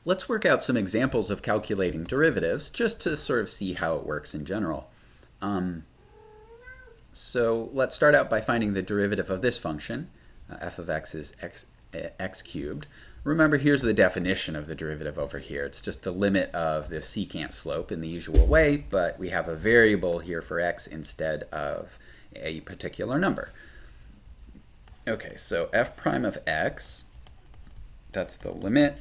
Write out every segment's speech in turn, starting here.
Let's work out some examples of calculating derivatives just to sort of see how it works in general. So let's start out by finding the derivative of this function. F of x is x cubed. Remember, here's the definition of the derivative over here. It's just the limit of the secant slope in the usual way, but we have a variable here for x instead of a particular number. Okay, so f prime of x, that's the limit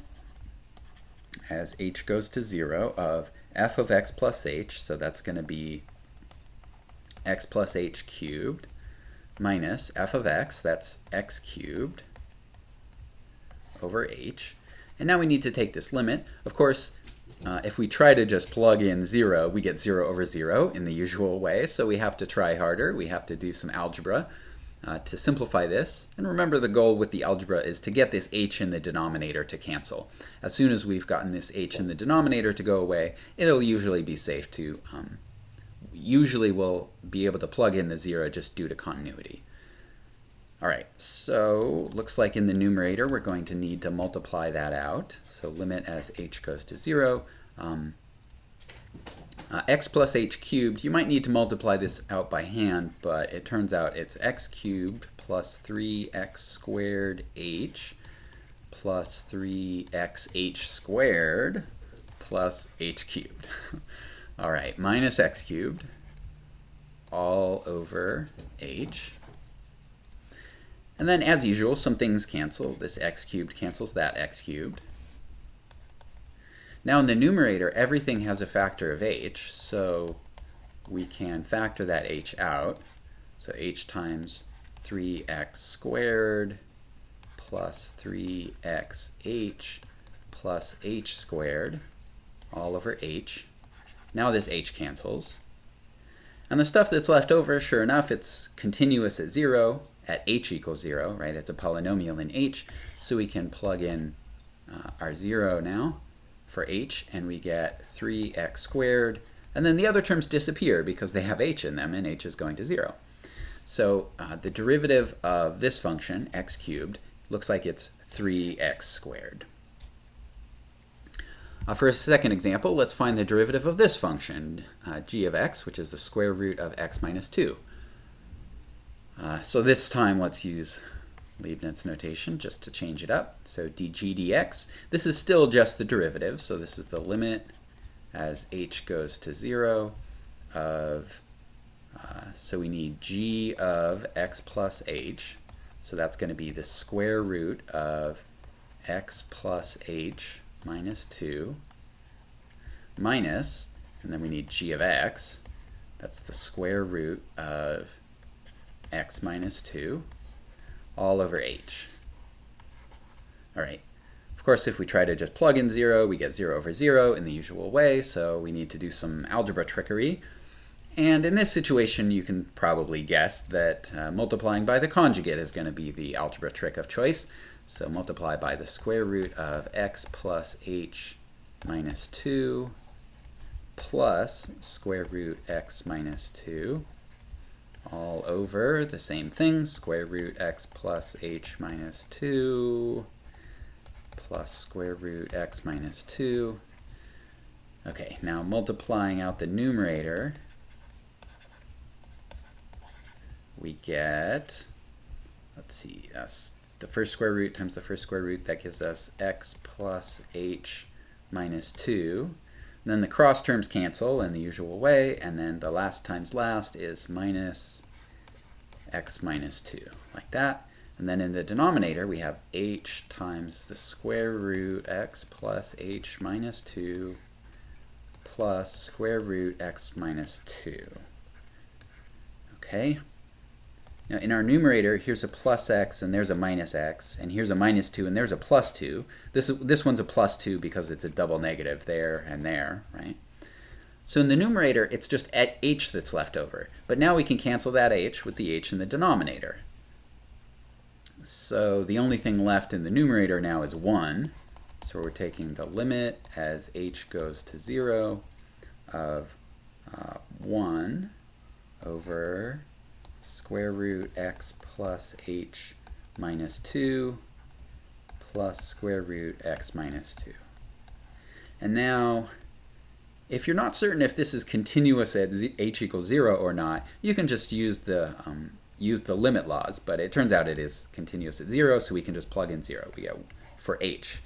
as h goes to 0 of f of x plus h, so that's going to be x plus h cubed, minus f of x, that's x cubed, over h. And now we need to take this limit. Of course, if we try to just plug in 0, we get 0 over 0 in the usual way, so we have to try harder. We have to do some algebra to simplify this. And remember, the goal with the algebra is to get this h in the denominator to cancel. As soon as we've gotten this h in the denominator to go away, it'll usually be safe to, usually we'll be able to plug in the 0 just due to continuity. All right, so looks like in the numerator we're going to need to multiply that out. So limit as h goes to 0. X plus h cubed, you might need to multiply this out by hand, but it turns out it's x cubed plus 3x squared h plus 3xh squared plus h cubed. All right, minus x cubed all over h. And then, as usual, some things cancel. This x cubed cancels that x cubed. Now in the numerator, everything has a factor of h, so we can factor that h out. So h times 3x squared plus 3xh plus h squared all over h. Now this h cancels. And the stuff that's left over, sure enough, it's continuous at 0, at h equals 0, right? It's a polynomial in h, so we can plug in our 0 now for h, and we get 3x squared. And then the other terms disappear because they have h in them, and h is going to 0. So the derivative of this function, x cubed, looks like it's 3x squared. For a second example, let's find the derivative of this function, g of x, which is the square root of x minus 2. So this time let's use Leibniz notation just to change it up. So dg dx, this is still just the derivative, so this is the limit as h goes to 0 of, so we need g of x plus h, so that's going to be the square root of x plus h minus 2 minus, and then we need g of x, that's the square root of x minus 2 all over h. All right. Of course, if we try to just plug in 0, we get 0 over 0 in the usual way, so we need to do some algebra trickery. And in this situation, you can probably guess that multiplying by the conjugate is going to be the algebra trick of choice. So multiply by the square root of x plus h minus 2 plus square root x minus 2 all over the same thing, square root x plus h minus 2 plus square root x minus 2. Okay, now multiplying out the numerator, we get, let's see, the first square root times the first square root, that gives us x plus h minus 2. And then the cross terms cancel in the usual way, and then the last times last is minus x minus 2, like that. And then in the denominator, we have h times the square root x plus h minus 2 plus square root x minus 2. Okay. Now in our numerator, here's a plus x and there's a minus x, and here's a minus 2 and there's a plus 2. This one's a plus 2 because it's a double negative there and there, right? So in the numerator, it's just at h that's left over. But now we can cancel that h with the h in the denominator. So the only thing left in the numerator now is 1. So we're taking the limit as h goes to 0 of 1 over square root x plus h minus 2 plus square root x minus 2. And now, if you're not certain if this is continuous at h equals 0 or not, you can just use the limit laws, but it turns out it is continuous at 0, so we can just plug in 0. We get, for h,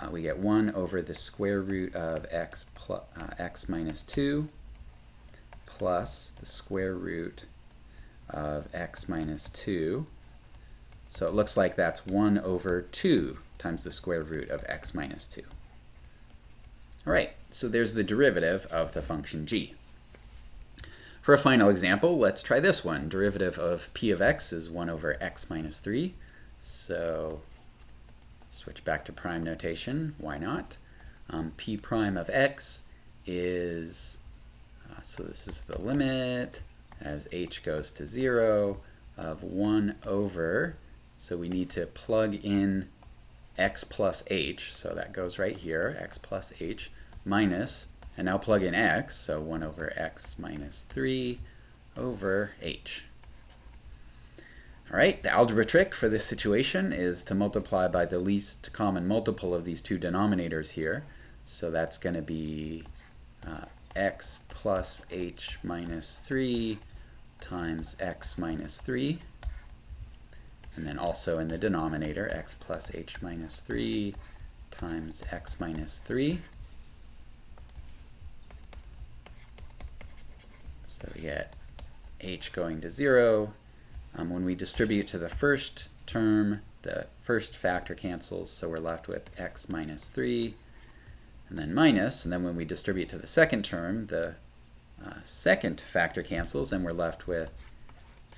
we get 1 over the square root of x minus 2 plus the square root of x minus 2. So it looks like that's 1 over 2 times the square root of x minus 2. All right, so there's the derivative of the function g. For a final example, let's try this one. Derivative of p of x is 1 over x minus 3. So switch back to prime notation. Why not? P prime of x is, so this is the limit as h goes to 0 of 1 over, so we need to plug in x plus h, so that goes right here, x plus h, minus, and now plug in x, so 1 over x minus 3 over h. All right, the algebra trick for this situation is to multiply by the least common multiple of these two denominators here. So that's going to be x plus h minus 3 times x minus 3. And then also in the denominator, x plus h minus 3 times x minus 3. So we get h going to 0. When we distribute to the first term, the first factor cancels, so we're left with x minus 3, and then minus, and then when we distribute to the second term, the second factor cancels, and we're left with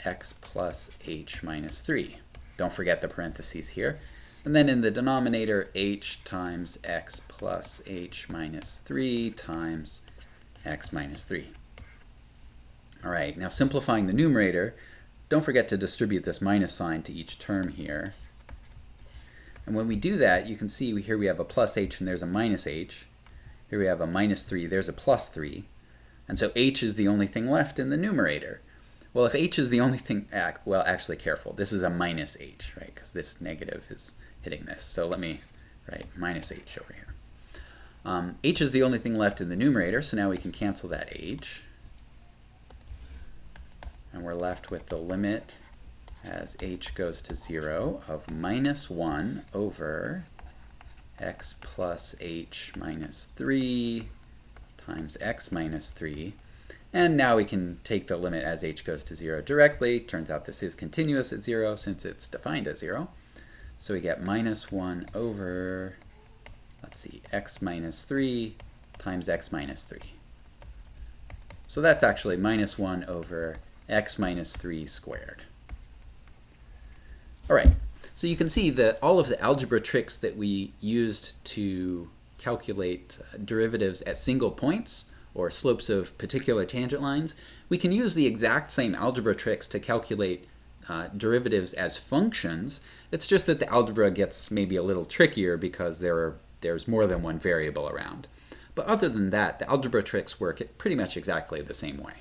x plus h minus 3. Don't forget the parentheses here. And then in the denominator, h times x plus h minus 3 times x minus 3. All right, now simplifying the numerator, don't forget to distribute this minus sign to each term here. And when we do that, you can see here we have a plus h and there's a minus h. Here we have a minus 3, there's a plus 3. And so h is the only thing left in the numerator. Well, if h is the only thing, well, actually careful, this is a minus h, right? Because this negative is hitting this. So let me write minus h over here. H is the only thing left in the numerator, so now we can cancel that h. And we're left with the limit as h goes to 0 of minus 1 over x plus h minus 3 times x minus 3. And now we can take the limit as h goes to 0 directly. Turns out this is continuous at 0 since it's defined as 0. So we get minus 1 over, let's see, x minus 3 times x minus 3. So that's actually minus 1 over x minus 3 squared. All right, so you can see that all of the algebra tricks that we used to calculate derivatives at single points or slopes of particular tangent lines, we can use the exact same algebra tricks to calculate derivatives as functions. It's just that the algebra gets maybe a little trickier because there's more than one variable around. But other than that, the algebra tricks work pretty much exactly the same way.